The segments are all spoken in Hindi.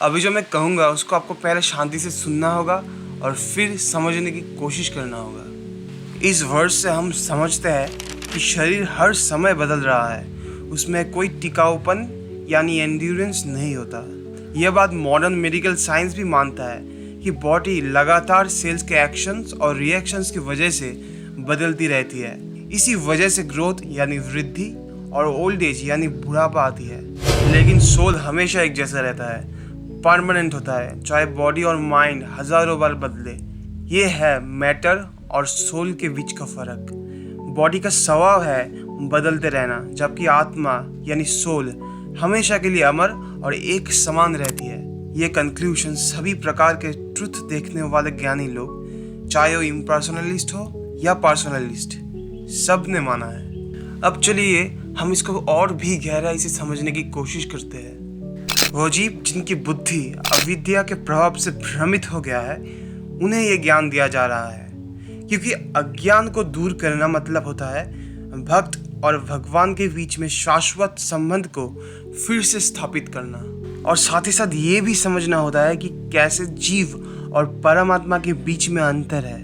अभी जो मैं कहूँगा उसको आपको पहले शांति से सुनना होगा और फिर समझने की कोशिश करना होगा। इस वर्ड से हम समझते हैं कि शरीर हर समय बदल रहा है, उसमें कोई टिकाऊपन यानी एंड्योरेंस नहीं होता। यह बात मॉडर्न मेडिकल साइंस भी मानता है कि बॉडी लगातार सेल्स के एक्शंस और रिएक्शंस की वजह से बदलती रहती है। इसी वजह से ग्रोथ यानी वृद्धि और ओल्ड एज यानी बुढ़ापा आती है। लेकिन सोल हमेशा एक जैसा रहता है, परमानेंट होता है, चाहे बॉडी और माइंड हजारों बार बदले। ये है मैटर और सोल के बीच का फर्क। बॉडी का स्वभाव है बदलते रहना, जबकि आत्मा यानी सोल हमेशा के लिए अमर और एक समान रहती है। ये कंक्लूजन सभी प्रकार के ट्रुथ देखने वाले ज्ञानी लोग, चाहे वो इम्पर्सनलिस्ट हो या पर्सनलिस्ट, सब ने माना है। अब चलिए हम इसको और भी गहराई से समझने की कोशिश करते हैं। वो जीव जिनकी बुद्धि अविद्या के प्रभाव से भ्रमित हो गया है, उन्हें ये ज्ञान दिया जा रहा है, क्योंकि अज्ञान को दूर करना मतलब होता है भक्त और भगवान के बीच में शाश्वत संबंध को फिर से स्थापित करना, और साथ ही साथ ये भी समझना होता है कि कैसे जीव और परमात्मा के बीच में अंतर है।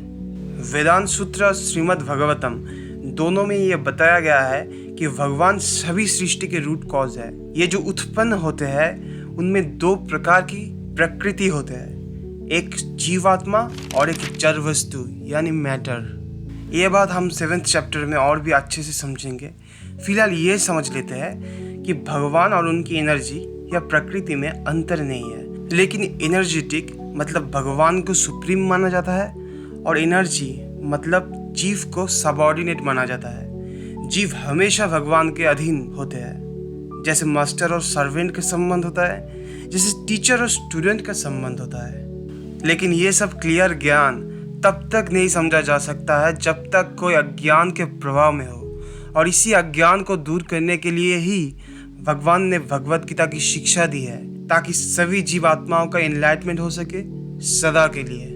वेदांत सूत्र और श्रीमद् भागवतम दोनों में ये बताया गया है कि भगवान सभी सृष्टि के रूट कॉज है। ये जो उत्पन्न होते हैं उनमें दो प्रकार की प्रकृति होते हैं, एक जीवात्मा और एक जड़ वस्तु यानी मैटर। ये बात हम 7th चैप्टर में और भी अच्छे से समझेंगे। फिलहाल ये समझ लेते हैं कि भगवान और उनकी एनर्जी या प्रकृति में अंतर नहीं है, लेकिन एनर्जेटिक मतलब भगवान को सुप्रीम माना जाता है और एनर्जी मतलब जीव को सबऑर्डिनेट माना जाता है। जीव हमेशा भगवान के अधीन होते हैं, जैसे मास्टर और सर्वेंट का संबंध होता है, जैसे टीचर और स्टूडेंट का संबंध होता है। लेकिन ये सब क्लियर ज्ञान तब तक नहीं समझा जा सकता है जब तक कोई अज्ञान के प्रभाव में हो, और इसी अज्ञान को दूर करने के लिए ही भगवान ने भगवत गीता की शिक्षा दी है, ताकि सभी जीवात्माओं का एनलाइटमेंट हो सके सदा के लिए।